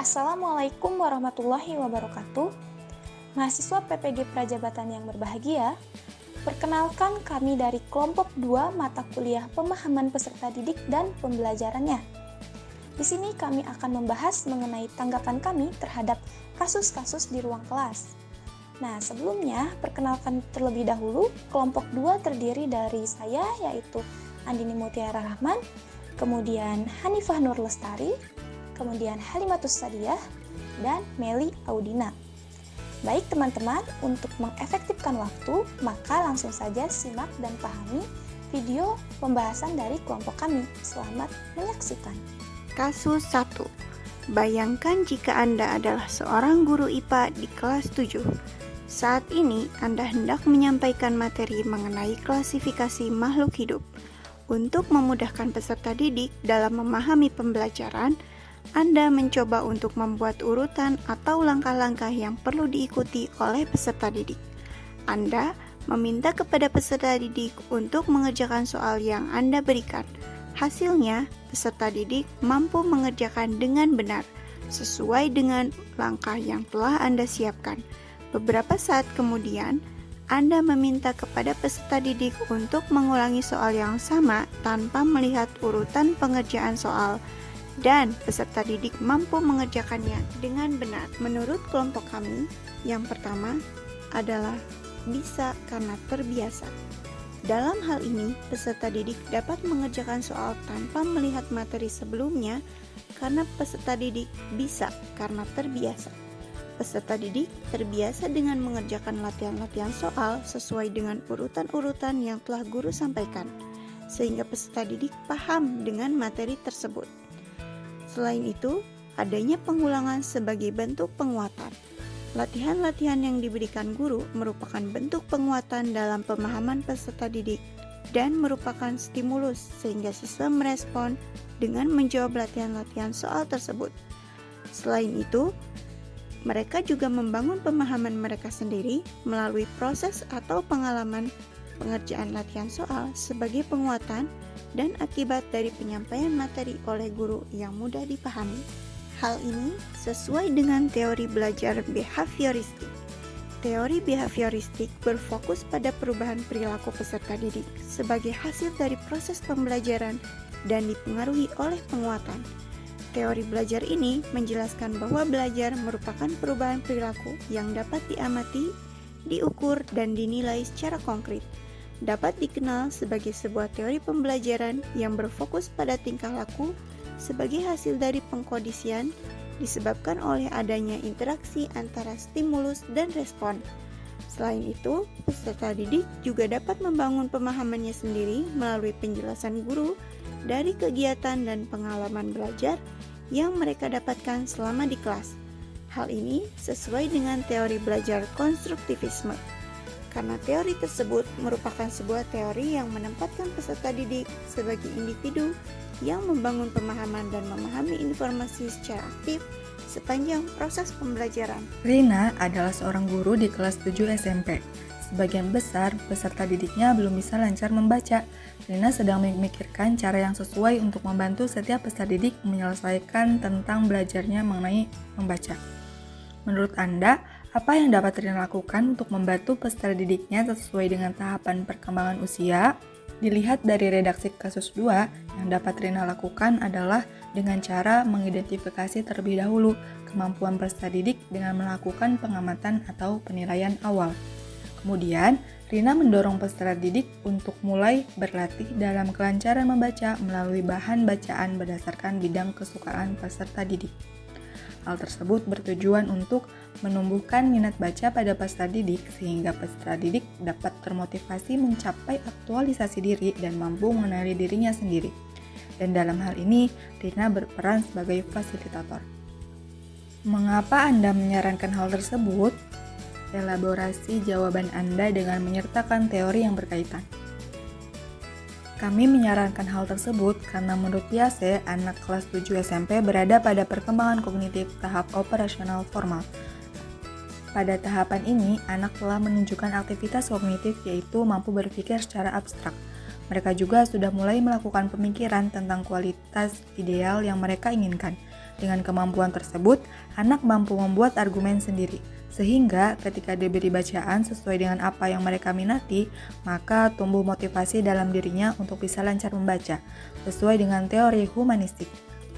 Assalamualaikum warahmatullahi wabarakatuh. Mahasiswa PPG Prajabatan yang berbahagia, perkenalkan kami dari kelompok 2 mata kuliah pemahaman peserta didik dan pembelajarannya. Di sini kami akan membahas mengenai tanggapan kami terhadap kasus-kasus di ruang kelas. Nah, sebelumnya perkenalkan terlebih dahulu, kelompok 2 terdiri dari saya yaitu Andini Mutiara Rahman, kemudian Hanifah Nur Lestari, kemudian Halimatus Sadiah, dan Meli Audina. Baik teman-teman, untuk mengefektifkan waktu, maka langsung saja simak dan pahami video pembahasan dari kelompok kami. Selamat menyaksikan. Kasus 1. Bayangkan jika Anda adalah seorang guru IPA di kelas 7. Saat ini Anda hendak menyampaikan materi mengenai klasifikasi makhluk hidup. Untuk memudahkan peserta didik dalam memahami pembelajaran, Anda mencoba untuk membuat urutan atau langkah-langkah yang perlu diikuti oleh peserta didik. Anda meminta kepada peserta didik untuk mengerjakan soal yang Anda berikan. Hasilnya, peserta didik mampu mengerjakan dengan benar, sesuai dengan langkah yang telah Anda siapkan. Beberapa saat kemudian, Anda meminta kepada peserta didik untuk mengulangi soal yang sama tanpa melihat urutan pengerjaan soal, dan peserta didik mampu mengerjakannya dengan benar. Menurut kelompok kami, yang pertama adalah bisa karena terbiasa. Dalam hal ini, peserta didik dapat mengerjakan soal tanpa melihat materi sebelumnya karena peserta didik bisa karena terbiasa. Peserta didik terbiasa dengan mengerjakan latihan-latihan soal sesuai dengan urutan-urutan yang telah guru sampaikan, sehingga peserta didik paham dengan materi tersebut. Selain itu, adanya pengulangan sebagai bentuk penguatan. Latihan-latihan yang diberikan guru merupakan bentuk penguatan dalam pemahaman peserta didik dan merupakan stimulus sehingga siswa merespon dengan menjawab latihan-latihan soal tersebut. Selain itu, mereka juga membangun pemahaman mereka sendiri melalui proses atau pengalaman pengerjaan latihan soal sebagai penguatan dan akibat dari penyampaian materi oleh guru yang mudah dipahami. Hal ini sesuai dengan teori belajar behavioristik. Teori behavioristik berfokus pada perubahan perilaku peserta didik sebagai hasil dari proses pembelajaran dan dipengaruhi oleh penguatan. Teori belajar ini menjelaskan bahwa belajar merupakan perubahan perilaku yang dapat diamati, diukur, dan dinilai secara konkret. Dapat dikenal sebagai sebuah teori pembelajaran yang berfokus pada tingkah laku sebagai hasil dari pengkondisian disebabkan oleh adanya interaksi antara stimulus dan respon. Selain itu, peserta didik juga dapat membangun pemahamannya sendiri melalui penjelasan guru dari kegiatan dan pengalaman belajar yang mereka dapatkan selama di kelas. Hal ini sesuai dengan teori belajar konstruktivisme. Karena teori tersebut merupakan sebuah teori yang menempatkan peserta didik sebagai individu yang membangun pemahaman dan memahami informasi secara aktif sepanjang proses pembelajaran. Rina adalah seorang guru di kelas 7 SMP. Sebagian besar peserta didiknya belum bisa lancar membaca. Rina sedang memikirkan cara yang sesuai untuk membantu setiap peserta didik menyelesaikan tentang belajarnya mengenai membaca. Menurut Anda, apa yang dapat Rina lakukan untuk membantu peserta didiknya sesuai dengan tahapan perkembangan usia? Dilihat dari redaksi kasus 2, yang dapat Rina lakukan adalah dengan cara mengidentifikasi terlebih dahulu kemampuan peserta didik dengan melakukan pengamatan atau penilaian awal. Kemudian, Rina mendorong peserta didik untuk mulai berlatih dalam kelancaran membaca melalui bahan bacaan berdasarkan bidang kesukaan peserta didik. Hal tersebut bertujuan untuk menumbuhkan minat baca pada peserta didik sehingga peserta didik dapat termotivasi mencapai aktualisasi diri dan mampu mengenali dirinya sendiri. Dan dalam hal ini, Rina berperan sebagai fasilitator. Mengapa Anda menyarankan hal tersebut? Elaborasi jawaban Anda dengan menyertakan teori yang berkaitan. Kami menyarankan hal tersebut karena menurut Piaget, anak kelas 7 SMP berada pada perkembangan kognitif tahap operasional formal. Pada tahapan ini, anak telah menunjukkan aktivitas kognitif yaitu mampu berpikir secara abstrak. Mereka juga sudah mulai melakukan pemikiran tentang kualitas ideal yang mereka inginkan. Dengan kemampuan tersebut, anak mampu membuat argumen sendiri. Sehingga ketika diberi bacaan sesuai dengan apa yang mereka minati, maka tumbuh motivasi dalam dirinya untuk bisa lancar membaca, sesuai dengan teori humanistik.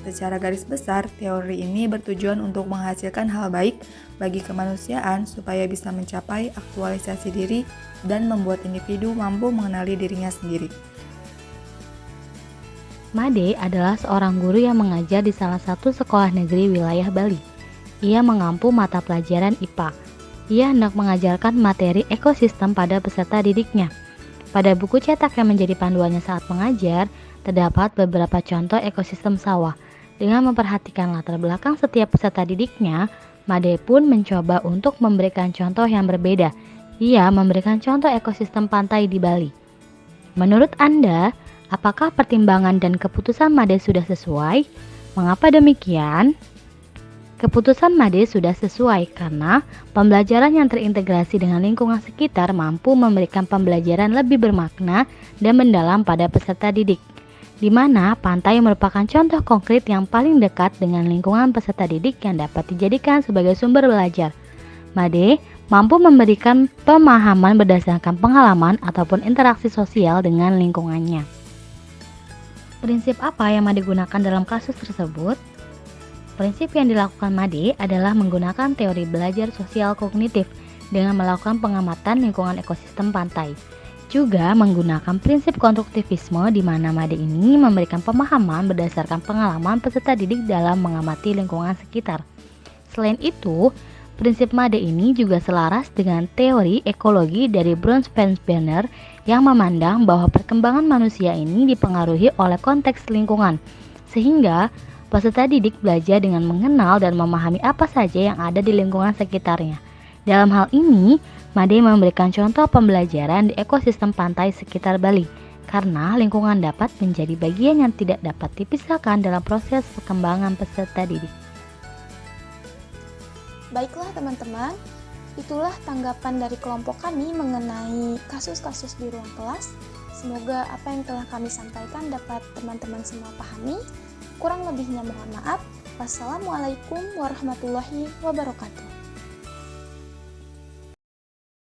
Secara garis besar, teori ini bertujuan untuk menghasilkan hal baik bagi kemanusiaan supaya bisa mencapai aktualisasi diri dan membuat individu mampu mengenali dirinya sendiri. Made adalah seorang guru yang mengajar di salah satu sekolah negeri wilayah Bali. Ia mengampu mata pelajaran IPA. Ia hendak mengajarkan materi ekosistem pada peserta didiknya. Pada buku cetak yang menjadi panduannya saat mengajar, terdapat beberapa contoh ekosistem sawah. Dengan memperhatikan latar belakang setiap peserta didiknya, Made pun mencoba untuk memberikan contoh yang berbeda. Ia memberikan contoh ekosistem pantai di Bali. Menurut Anda, apakah pertimbangan dan keputusan Made sudah sesuai? Mengapa demikian? Keputusan Made sudah sesuai karena pembelajaran yang terintegrasi dengan lingkungan sekitar mampu memberikan pembelajaran lebih bermakna dan mendalam pada peserta didik, di mana pantai merupakan contoh konkret yang paling dekat dengan lingkungan peserta didik yang dapat dijadikan sebagai sumber belajar. Made mampu memberikan pemahaman berdasarkan pengalaman ataupun interaksi sosial dengan lingkungannya. Prinsip apa yang Made gunakan dalam kasus tersebut? Prinsip yang dilakukan Made adalah menggunakan teori belajar sosial kognitif dengan melakukan pengamatan lingkungan ekosistem pantai. Juga menggunakan prinsip konstruktivisme di mana Made ini memberikan pemahaman berdasarkan pengalaman peserta didik dalam mengamati lingkungan sekitar. Selain itu, prinsip Made ini juga selaras dengan teori ekologi dari Bruce Fassbender yang memandang bahwa perkembangan manusia ini dipengaruhi oleh konteks lingkungan, sehingga peserta didik belajar dengan mengenal dan memahami apa saja yang ada di lingkungan sekitarnya. Dalam hal ini, Made memberikan contoh pembelajaran di ekosistem pantai sekitar Bali, karena lingkungan dapat menjadi bagian yang tidak dapat dipisahkan dalam proses perkembangan peserta didik. Baiklah teman-teman, itulah tanggapan dari kelompok kami mengenai kasus-kasus di ruang kelas. Semoga apa yang telah kami sampaikan dapat teman-teman semua pahami. Kurang lebihnya mohon maaf. Wassalamualaikum warahmatullahi wabarakatuh.